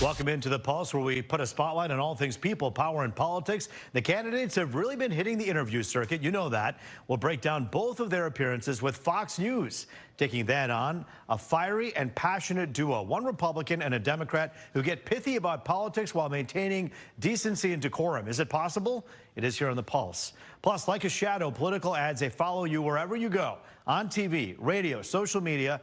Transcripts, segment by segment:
Welcome into The Pulse, where we put a spotlight on all things people, power, and politics. The candidates have really been hitting the interview circuit. You know that. We'll break down both of their appearances with Fox News, taking that on a fiery and passionate duo, one Republican and a Democrat who get pithy about politics while maintaining decency and decorum. Is it possible? It is here on The Pulse. Plus, like a shadow, political ads, they follow you wherever you go, on TV, radio, social media,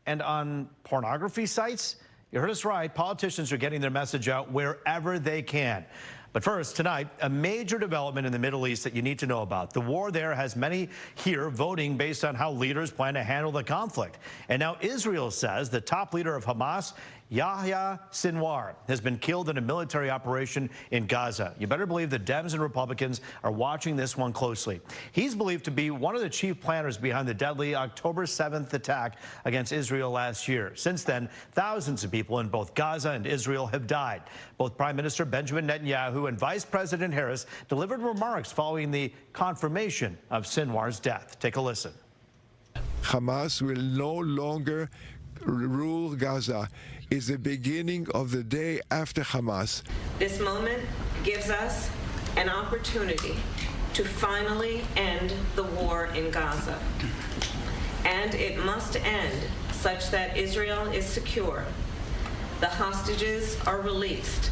and on pornography sites. You heard us right. Politicians are getting their message out wherever they can. But first, tonight, a major development in the Middle East that you need to know about. The war there has many here voting based on how leaders plan to handle the conflict. And now Israel says the top leader of Hamas, Yahya Sinwar, has been killed in a military operation in Gaza. You better believe the Dems and Republicans are watching this one closely. He's believed to be one of the chief planners behind the deadly October 7th attack against Israel last year. Since then, thousands of people in both Gaza and Israel have died. Both Prime Minister Benjamin Netanyahu and Vice President Harris delivered remarks following the confirmation of Sinwar's death. Take a listen. Hamas will no longer rule Gaza. Is the beginning of the day after Hamas. This moment gives us an opportunity to finally end the war in Gaza. And it must end such that Israel is secure, the hostages are released,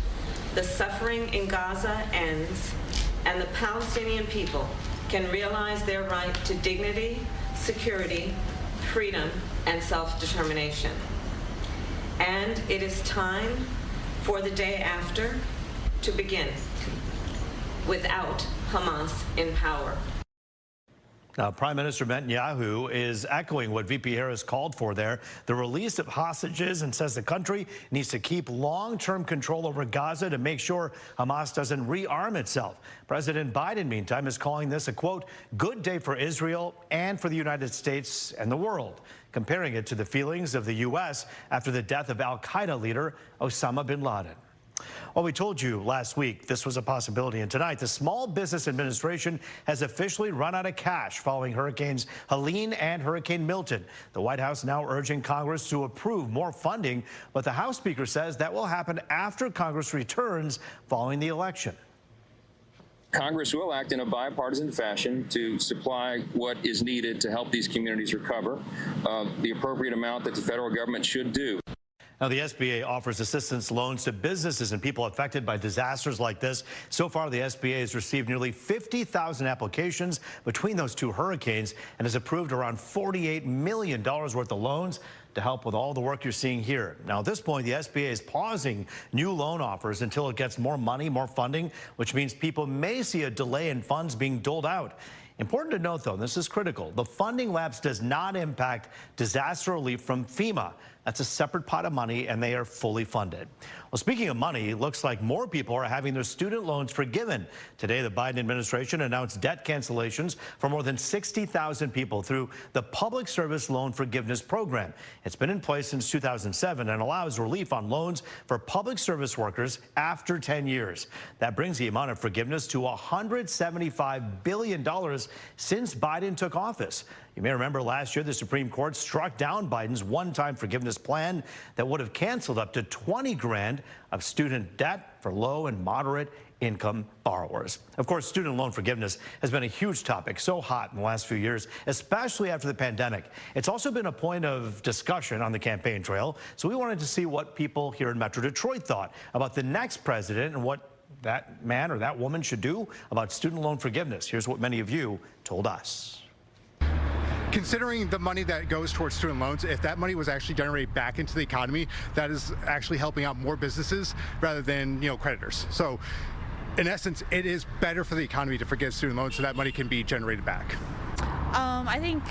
the suffering in Gaza ends, and the Palestinian people can realize their right to dignity, security, freedom, and self-determination. And it is time for the day after to begin without Hamas in power. Now, Prime Minister Netanyahu is echoing what VP Harris called for there, the release of hostages, and says the country needs to keep long-term control over Gaza to make sure Hamas doesn't rearm itself. President Biden, meantime, is calling this a, quote, good day for Israel and for the United States and the world, comparing it to the feelings of the U.S. after the death of al-Qaeda leader Osama bin Laden. Well, we told you last week this was a possibility, and tonight the Small Business Administration has officially run out of cash following Hurricanes Helene and Hurricane Milton. The White House now urging Congress to approve more funding, but the House Speaker says that will happen after Congress returns following the election. Congress will act in a bipartisan fashion to supply what is needed to help these communities recover, the appropriate amount that the federal government should do. Now, the SBA offers assistance loans to businesses and people affected by disasters like this. So far, the SBA has received nearly 50,000 applications between those two hurricanes and has approved around $48 million worth of loans to help with all the work you're seeing here. Now, at this point, the SBA is pausing new loan offers until it gets more money, more funding, which means people may see a delay in funds being doled out. Important to note, though, and this is critical, the funding lapse does not impact disaster relief from FEMA. That's a separate pot of money, and they are fully funded. Well, speaking of money, it looks like more people are having their student loans forgiven. Today, the Biden administration announced debt cancellations for more than 60,000 people through the Public Service Loan Forgiveness Program. It's been in place since 2007 and allows relief on loans for public service workers after 10 years. That brings the amount of forgiveness to $175 billion since Biden took office. You may remember last year the Supreme Court struck down Biden's one-time forgiveness plan that would have canceled up to $20 grand of student debt for low and moderate income borrowers. Of course, student loan forgiveness has been a huge topic, so hot in the last few years, especially after the pandemic. It's also been a point of discussion on the campaign trail, so we wanted to see what people here in Metro Detroit thought about the next president and what that man or that woman should do about student loan forgiveness. Here's what many of you told us. Considering the money that goes towards student loans, if that money was actually generated back into the economy, that is actually helping out more businesses rather than, creditors. So in essence, it is better for the economy to forgive student loans so that money can be generated back. I think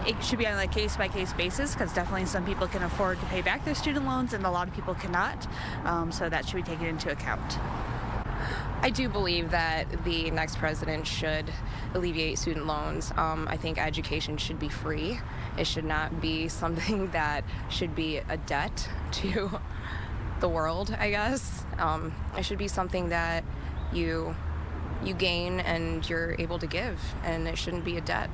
it should be on a case-by-case basis, because definitely some people can afford to pay back their student loans and a lot of people cannot. So that should be taken into account. I do believe that the next president should alleviate student loans. I think education should be free. It should not be something that should be a debt to the world, I guess. It should be something that you gain and you're able to give, and it shouldn't be a debt.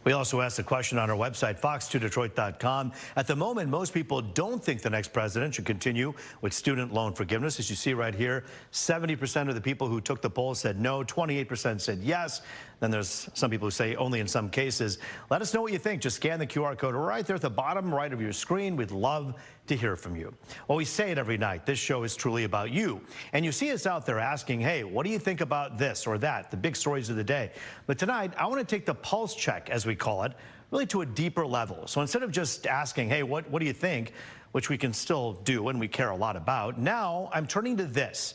We also asked a question on our website, fox2detroit.com. At the moment, most people don't think the next president should continue with student loan forgiveness. As you see right here, 70% of the people who took the poll said no, 28% said yes. Then there's some people who say only in some cases. Let us know what you think. Just scan the QR code right there at the bottom right of your screen. We'd love to hear from you. Well, we say it every night. This show is truly about you. And you see us out there asking, hey, what do you think about this or that? The big stories of the day. But tonight, I want to take the pulse check, as we call it, really to a deeper level. So instead of just asking, hey, what do you think, which we can still do and we care a lot about, now I'm turning to this.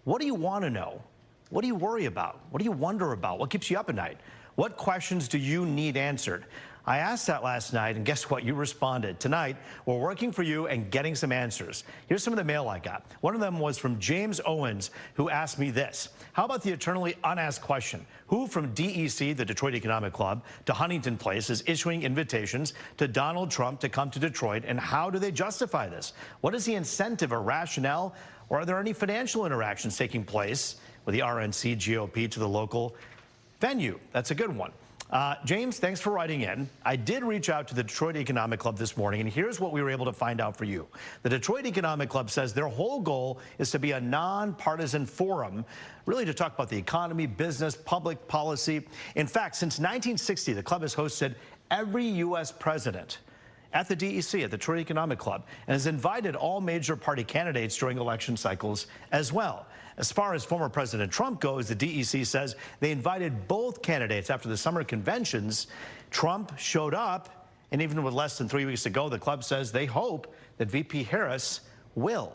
What do you want to know? What do you worry about? What do you wonder about? What keeps you up at night? What questions do you need answered? I asked that last night, and guess what? You responded. Tonight, we're working for you and getting some answers. Here's some of the mail I got. One of them was from James Owens, who asked me this. How about the eternally unasked question? Who from DEC, the Detroit Economic Club, to Huntington Place is issuing invitations to Donald Trump to come to Detroit, and how do they justify this? What is the incentive or rationale, or are there any financial interactions taking place with the RNC GOP to the local venue? That's a good one. James, thanks for writing in. I did reach out to the Detroit Economic Club this morning, and here's what we were able to find out for you. The Detroit Economic Club says their whole goal is to be a nonpartisan forum, really to talk about the economy, business, public policy. In fact, since 1960, the club has hosted every U.S. president at the DEC, at the Detroit Economic Club, and has invited all major party candidates during election cycles as well. As far as former President Trump goes, the DEC says they invited both candidates after the summer conventions. Trump showed up, and even with less than 3 weeks to go, the club says they hope that VP Harris will.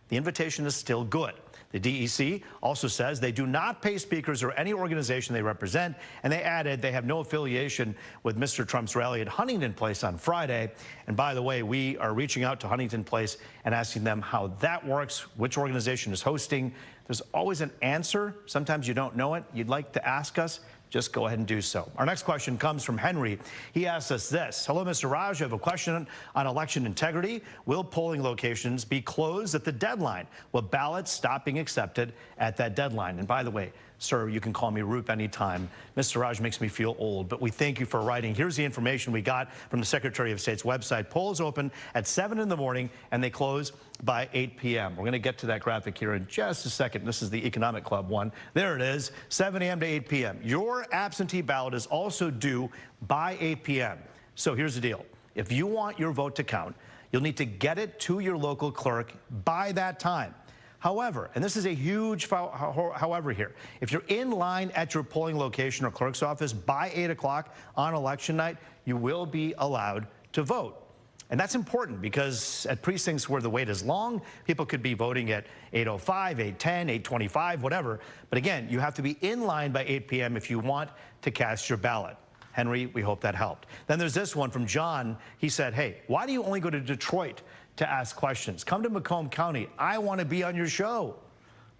The invitation is still good. The DEC also says they do not pay speakers or any organization they represent, and they added they have no affiliation with Mr. Trump's rally at Huntington Place on Friday. And by the way, we are reaching out to Huntington Place and asking them how that works, which organization is hosting. There's always an answer. Sometimes you don't know it. You'd like to ask us, just go ahead and do so. Our next question comes from Henry. He asks us this. Hello, Mr. Raj. I have a question on election integrity. Will polling locations be closed at the deadline? Will ballots stop being accepted at that deadline? And by the way, sir, you can call me Roop anytime. Mr. Raj makes me feel old, but we thank you for writing. Here's the information we got from the Secretary of State's website. Polls open at 7 in the morning, and they close by 8 p.m. We're going to get to that graphic here in just a second. This is the Economic Club one. There it is, 7 a.m. to 8 p.m. Your absentee ballot is also due by 8 p.m. So here's the deal. If you want your vote to count, you'll need to get it to your local clerk by that time. However, and this is a huge however here, if you're in line at your polling location or clerk's office by 8 o'clock on election night, you will be allowed to vote. And that's important because at precincts where the wait is long, people could be voting at 8:05, 8:10, 8:25, whatever. But again, you have to be in line by 8 p.m. if you want to cast your ballot. Henry, we hope that helped. Then there's this one from John. He said, hey, why do you only go to Detroit to ask questions? Come to Macomb County. I want to be on your show.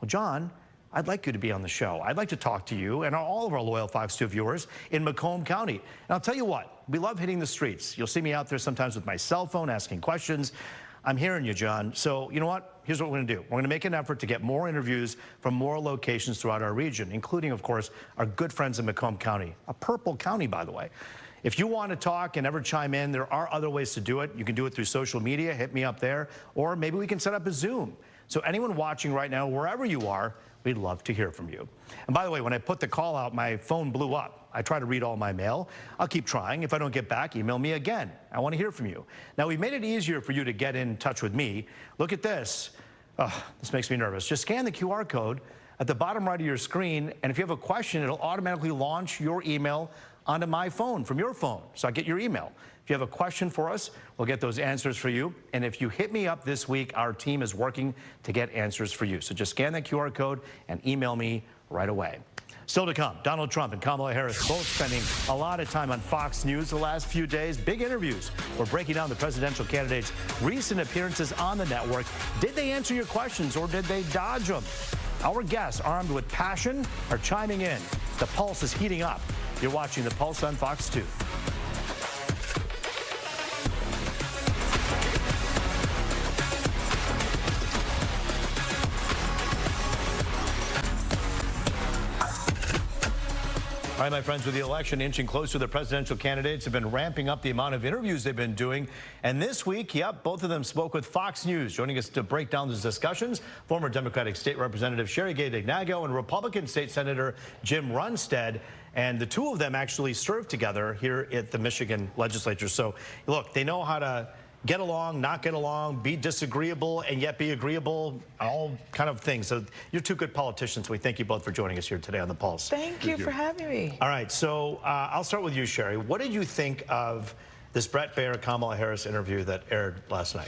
Well, John, I'd like you to be on the show. I'd like to talk to you and all of our loyal Fox 2 viewers in Macomb County. And I'll tell you what, we love hitting the streets. You'll see me out there sometimes with my cell phone asking questions. I'm hearing you, John. So you know what? Here's what we're going to do. We're going to make an effort to get more interviews from more locations throughout our region, including, of course, our good friends in Macomb County, a purple county, by the way. If you want to talk and ever chime in, there are other ways to do it. You can do it through social media. Hit me up there. Or maybe we can set up a Zoom. So anyone watching right now, wherever you are, we'd love to hear from you. And by the way, when I put the call out, my phone blew up. I try to read all my mail. I'll keep trying. If I don't get back, email me again. I want to hear from you. Now, we've made it easier for you to get in touch with me. Look at this. Oh, this makes me nervous. Just scan the QR code at the bottom right of your screen, and if you have a question, it'll automatically launch your email onto my phone from your phone. So I get your email. If you have a question for us, we'll get those answers for you. And if you hit me up this week, our team is working to get answers for you. So just scan that QR code and email me right away. Still to come, Donald Trump and Kamala Harris both spending a lot of time on Fox News the last few days. Big interviews. We're breaking down the presidential candidates' recent appearances on the network. Did they answer your questions or did they dodge them? Our guests, armed with passion, are chiming in. The pulse is heating up. You're watching The Pulse on Fox 2. All All right, my friends, with the election inching closer, the presidential candidates have been ramping up the amount of interviews they've been doing. And this week, yep, both of them spoke with Fox News. Joining us to break down those discussions, former Democratic State Representative Sherry Gay-Dignago and Republican State Senator Jim Runstead. And the two of them actually served together here at the Michigan legislature. So, look, they know how to get along, not get along, be disagreeable, and yet be agreeable, all kind of things. So you're two good politicians. We thank you both for joining us here today on The Pulse. Thank you for having me. All right, so I'll start with you, Sherry. What did you think of this Bret Baier-Kamala Harris interview that aired last night?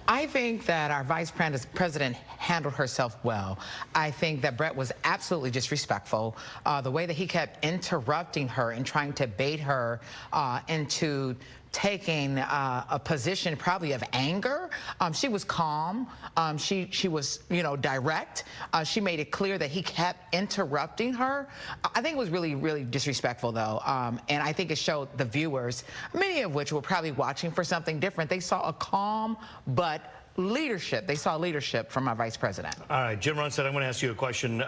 I think that our vice president handled herself well. I think that Bret was absolutely disrespectful. The way that he kept interrupting her and trying to bait her into taking a position probably of anger. She was calm. She was, direct. She made it clear that he kept interrupting her. I think it was really, really disrespectful, though. And I think it showed the viewers, many of which were probably watching for something different. They saw a calm but leadership. They saw leadership from our vice president. All right, Jim Runstead, I'm going to ask you a question.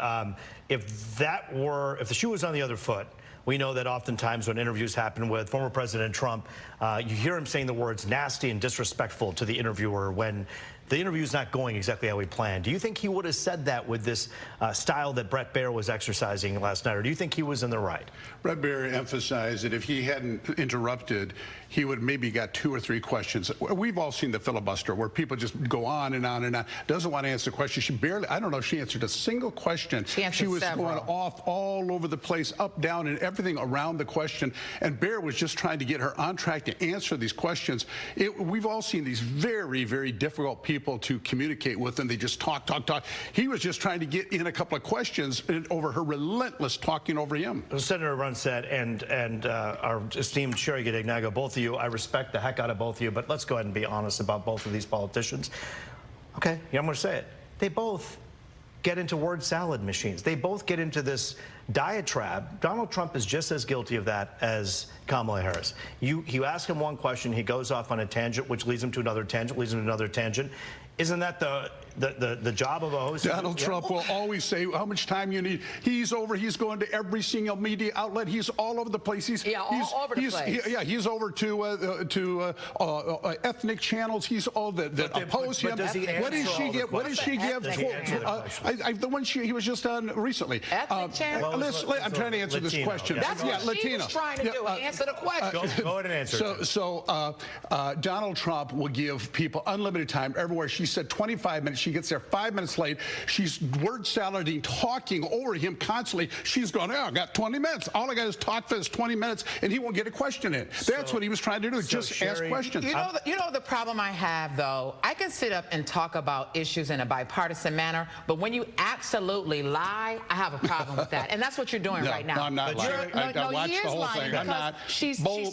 If the shoe was on the other foot, we know that oftentimes when interviews happen with former President Trump, you hear him saying the words nasty and disrespectful to the interviewer when the interview's not going exactly how he planned. Do you think he would have said that with this style that Bret Baier was exercising last night, or do you think he was in the right? Bret Baier emphasized that if he hadn't interrupted, he would maybe got 2 or 3 questions. We've all seen the filibuster where people just go on and on and on. Doesn't want to answer the question. She barely, I don't know if she answered a single question. She was several. going off all over the place, up, down, and everything around the question. And Baier was just trying to get her on track to answer these questions. We've all seen these very, very difficult people to communicate with, and they just talk. He was just trying to get in a couple of questions over her relentless talking over him. Senator Runstead and our esteemed Sherry Gay-Dignago, both of you, I respect the heck out of both of you, but let's go ahead and be honest about both of these politicians. Okay, yeah, I'm going to say it. They both get into word salad machines. They both get into this diatribe. Donald Trump is just as guilty of that as Kamala Harris. You ask him one question, he goes off on a tangent, which leads him to another tangent, leads him to another tangent. Isn't that the job of a host? Donald Trump will always say how much time you need. He's going to every single media outlet. He's all over the place. He's all over the place. He's over to ethnic channels. He's all that oppose him. What did she give? What did she give? The one he was just on recently. Ethnic channels. I'm trying to answer this question. That's what she was trying to do. Answer the question. Go ahead and answer. So Donald Trump will give people unlimited time everywhere. She said 25 minutes. She gets there 5 minutes late. She's word salading, talking over him constantly. She's going, I got 20 minutes. All I got is talk for this 20 minutes, and he won't get a question in. That's what he was trying to do, just Sherry, ask questions. You know the problem I have, though? I can sit up and talk about issues in a bipartisan manner, but when you absolutely lie, I have a problem with that. And that's what you're doing right now. No, I'm not lying. I watched the whole thing. I'm not. She sat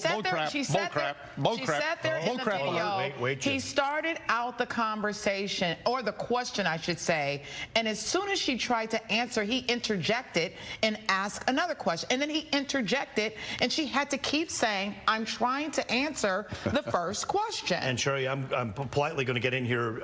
there in the video. Wait, he started out the conversation, or the question, I should say, and as soon as she tried to answer, he interjected and asked another question. And then he interjected, and she had to keep saying, I'm trying to answer the first question. And Sherry, I'm politely going to get in here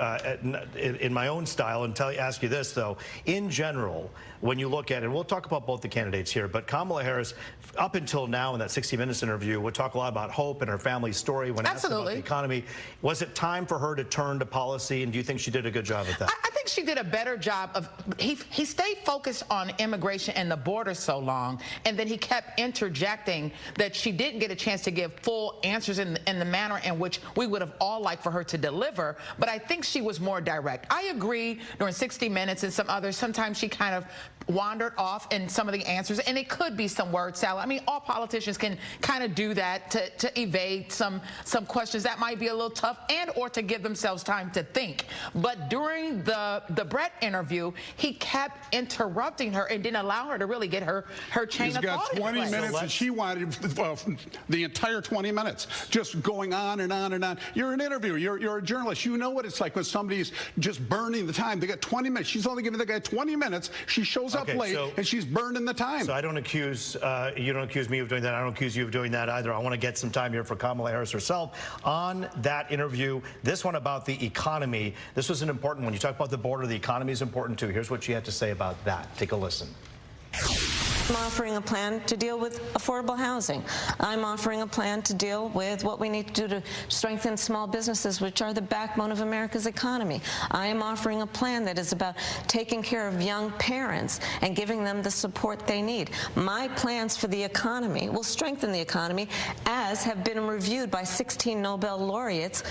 in my own style and ask you this, though. In general, when you look at it, we'll talk about both the candidates here, but Kamala Harris, up until now in that 60 Minutes interview, would talk a lot about hope and her family's story when asked about the economy. Was it time for her to turn to policy, and do you think she did a good job at that? I think she did a better job of, he stayed focused on immigration and the border so long, and then he kept interjecting that she didn't get a chance to give full answers in the manner in which we would have all liked for her to deliver, but I think she was more direct. I agree during 60 Minutes and some others, sometimes she kind of wandered off in some of the answers, and it could be some word salad. I mean, all politicians can kind of do that to evade some questions that might be a little tough and or to give themselves time to think. But during the Bret interview, he kept interrupting her and didn't allow her to really get her chain of thought. He's got 20 minutes, and she wanted the entire 20 minutes, just going on and on and on. You're an interviewer. You're a journalist. You know what it's like when somebody's just burning the time. They got 20 minutes. She's only giving the guy 20 minutes. She shows up late, and she's burning the time. So I don't accuse, you don't accuse me of doing that. I don't accuse you of doing that either. I want to get some time here for Kamala Harris herself on that interview. This one about the economy. This was an important one. You talk about the border. The economy is important, too. Here's what she had to say about that. Take a listen. I'm offering a plan to deal with affordable housing. I'm offering a plan to deal with what we need to do to strengthen small businesses, which are the backbone of America's economy. I am offering a plan that is about taking care of young parents and giving them the support they need. My plans for the economy will strengthen the economy, as have been reviewed by 16 Nobel laureates,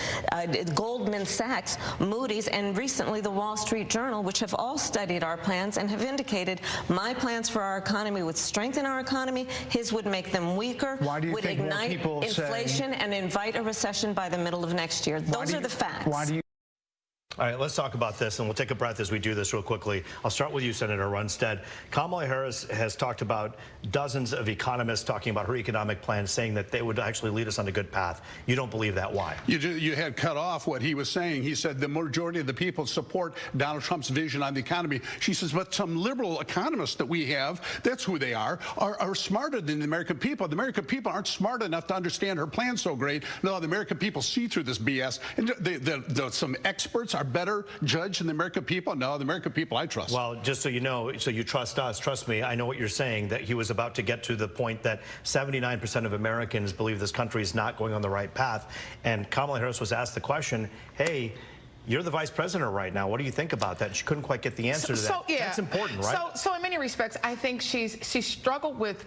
Goldman Sachs, Moody's, and recently the Wall Street Journal, which have all studied our plans and have indicated my plans for our economy would strengthen our economy, his would make them weaker, would ignite inflation, and invite a recession by the middle of next year. Those are the facts. All right, let's talk about this, and we'll take a breath as we do this real quickly. I'll start with you, Senator Runstead. Kamala Harris has talked about dozens of economists talking about her economic plan, saying that they would actually lead us on a good path. You don't believe that. Why? You had cut off what he was saying. He said the majority of the people support Donald Trump's vision on the economy. She says, but some liberal economists that we have, that's who they are smarter than the American people. The American people aren't smart enough to understand her plan so great. No, the American people see through this BS. And some experts are better judged than the American people. No, the American people I trust. Well, just so you know, so you trust us, trust me, I know what you're saying, that he was about to get to the point that 79% of Americans believe this country is not going on the right path. And Kamala Harris was asked the question, hey, you're the vice president right now. What do you think about that? She couldn't quite get the answer to that. Yeah. That's important, right? So in many respects, I think she's struggled with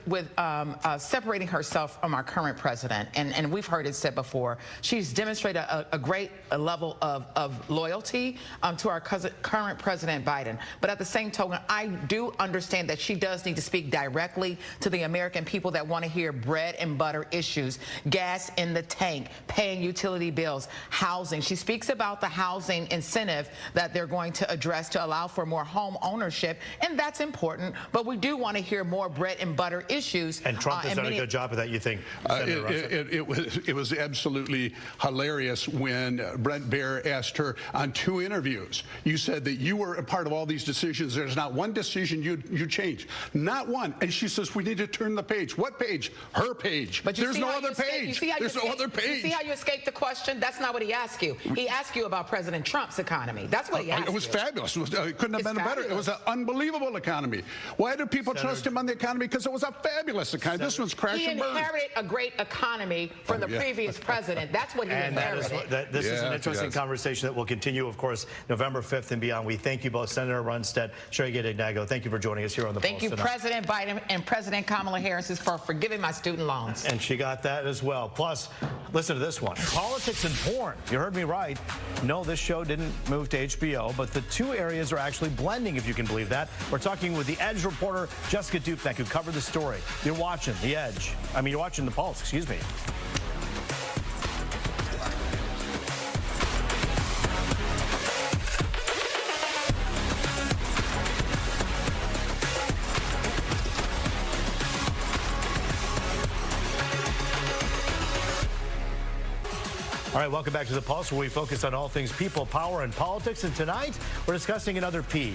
separating herself from our current president, and we've heard it said before. She's demonstrated a great level of loyalty to our current President Biden. But at the same token, I do understand that she does need to speak directly to the American people that want to hear bread and butter issues, gas in the tank, paying utility bills, housing. She speaks about the housing incentive that they're going to address to allow for more home ownership, and that's important, but we do want to hear more bread and butter issues. And Trump has done a good job of that, you think? It was absolutely hilarious when Brent Baer asked her on 2 interviews, you said that you were a part of all these decisions. There's not one decision you changed. Not one. And she says, we need to turn the page. What page? Her page. But there's no other page. There's no other page. You see how you escaped the question? That's not what he asked you. He asked you about President Trump's economy. That's what he asked you. It was fabulous. It couldn't have been better. It was an unbelievable economy. Why do people trust him on the economy? Because it was a fabulous economy. This one's crash and burn. He inherited a great economy from the previous president. That's what he inherited. This is an interesting conversation that will continue, of course, November 5th and beyond. We thank you both, Senator Runstead, Sherry Gay-Ignago. Thank you for joining us here on the Pulse tonight. President Biden and President Kamala Harris for forgiving my student loans. And she got that as well. Plus, listen to this one. Politics and porn. You heard me right. No, this show didn't move to HBO, but the 2 areas are actually blending, if you can believe that. We're talking with the Edge reporter, Jessica Dupek, who covered the story. You're watching the Edge. I mean, you're watching the Pulse, excuse me. All right, welcome back to The Pulse, where we focus on all things people, power, and politics. And tonight, we're discussing another P.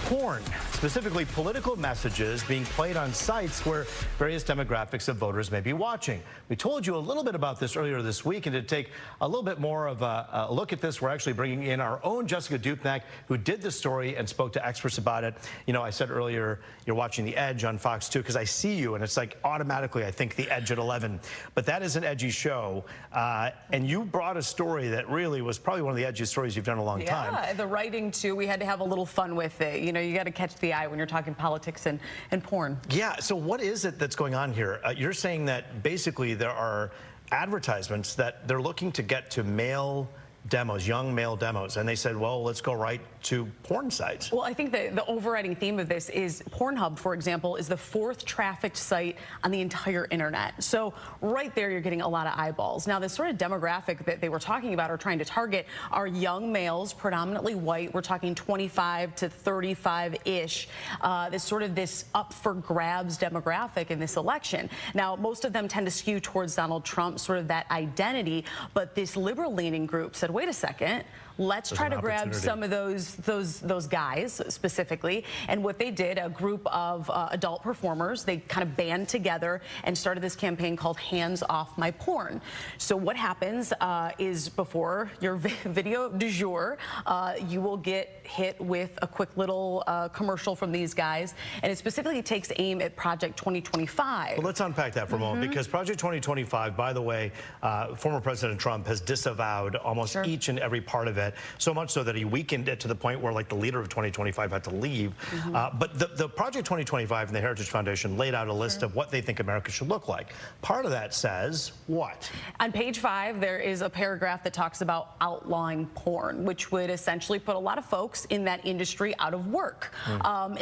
Porn, specifically political messages being played on sites where various demographics of voters may be watching. We told you a little bit about this earlier this week, and to take a little bit more of a look at this, we're actually bringing in our own Jessica Dupek, who did the story and spoke to experts about it. You know, I said earlier, you're watching The Edge on Fox 2 because I see you, and it's like automatically I think The Edge at 11. But that is an edgy show, and you brought a story that really was probably one of the edgiest stories you've done in a long time. Yeah, the writing too, we had to have a little fun with it. You know, you got to catch the eye when you're talking politics and porn. Yeah, so what is it that's going on here? You're saying that basically there are advertisements that they're looking to get to male demos, young male demos, and they said, well, let's go right to porn sites. Well, I think the overriding theme of this is Pornhub, for example, is the 4th trafficked site on the entire internet. So right there, you're getting a lot of eyeballs. Now, the sort of demographic that they were talking about or trying to target are young males, predominantly white. We're talking 25 to 35-ish. This up for grabs demographic in this election. Now, most of them tend to skew towards Donald Trump, sort of that identity, but this liberal-leaning group said, wait a second, let's try to grab some of those guys specifically. And what they did, a group of adult performers, they kind of band together and started this campaign called Hands Off My Porn. So what happens is before your video du jour, you will get hit with a quick little commercial from these guys, and it specifically takes aim at Project 2025. Well, let's unpack that for a moment, because Project 2025, by the way, former President Trump has disavowed almost each and every part of it, so much so that he weakened it to the point where, like, the leader of 2025 had to leave. But the Project 2025 and the Heritage Foundation laid out a list of what they think America should look like. Part of that says what? On page 5, there is a paragraph that talks about outlawing porn, which would essentially put a lot of folks in that industry out of work.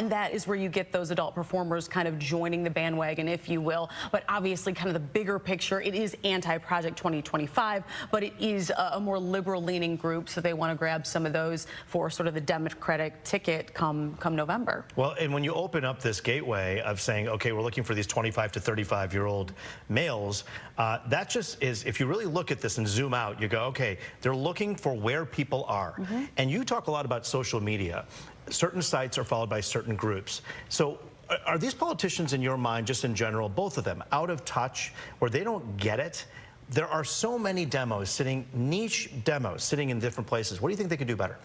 And that is where you get those adult performers kind of joining the bandwagon, if you will. But obviously, kind of the bigger picture, it is anti-Project 2025, but it is a more liberal-leaning group, so they want to grab some of those for sort of the Democratic ticket come November. Well, and when you open up this gateway of saying, okay, we're looking for these 25 to 35-year-old males, that just is, if you really look at this and zoom out, you go, okay, they're looking for where people are. And you talk a lot about social media. Certain sites are followed by certain groups. So are these politicians, in your mind, just in general, both of them, out of touch, where they don't get it? There are so many niche demos sitting in different places. What do you think they could do better?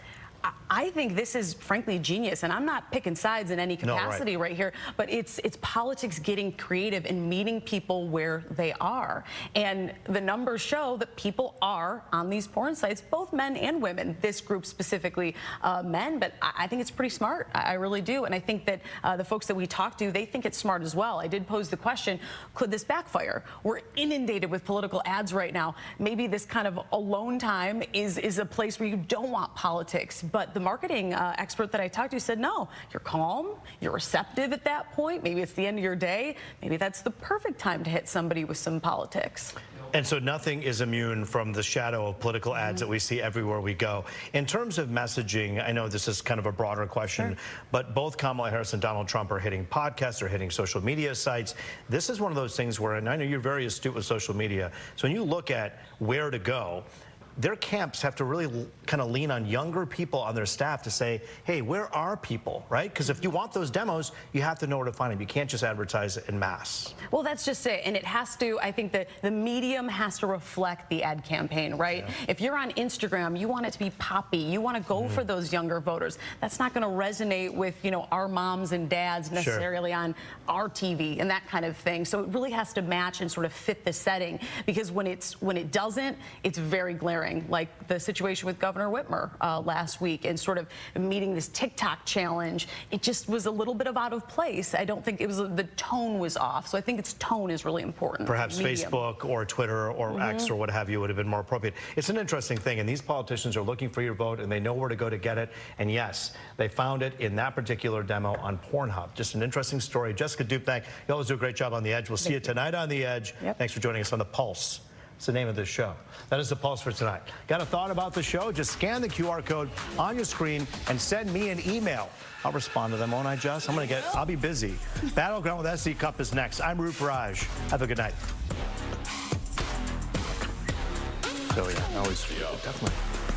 I think this is frankly genius, and I'm not picking sides in any capacity right here, but it's politics getting creative and meeting people where they are. And the numbers show that people are on these porn sites, both men and women, this group specifically men, but I think it's pretty smart. I really do. And I think that the folks that we talk to, they think it's smart as well. I did pose the question, could this backfire? We're inundated with political ads right now. Maybe this kind of alone time is a place where you don't want politics. But the marketing expert that I talked to said, no, you're calm, you're receptive at that point. Maybe it's the end of your day. Maybe that's the perfect time to hit somebody with some politics. And so nothing is immune from the shadow of political ads that we see everywhere we go. In terms of messaging, I know this is kind of a broader question, but both Kamala Harris and Donald Trump are hitting podcasts, they're hitting social media sites. This is one of those things where, and I know you're very astute with social media, so when you look at where to go, their camps have to really kind of lean on younger people on their staff to say, hey, where are people, right? Because if you want those demos, you have to know where to find them. You can't just advertise it en masse. Well, that's just it. And it has to, I think that the medium has to reflect the ad campaign, right? If you're on Instagram, you want it to be poppy. You want to go for those younger voters. That's not going to resonate with, you know, our moms and dads necessarily on our TV and that kind of thing. So it really has to match and sort of fit the setting, because when it doesn't, it's very glaring. Like the situation with Governor Whitmer last week and sort of meeting this TikTok challenge. It just was a little bit of out of place. I don't think it was, the tone was off. So I think its tone is really important. Perhaps Facebook or Twitter or X or what have you would have been more appropriate. It's an interesting thing, and these politicians are looking for your vote, and they know where to go to get it. And yes, they found it in that particular demo on Pornhub. Just an interesting story. Jessica Dupnack, you always do a great job on The Edge. We'll see you tonight on The Edge. Thanks for joining us on The Pulse. It's the name of this show. That is The Pulse for tonight. Got a thought about the show? Just scan the QR code on your screen and send me an email. I'll respond to them, won't I, Jess? I'll be busy. Battleground with SC Cup is next. I'm Roop Raj. Have a good night. So yeah, always definitely.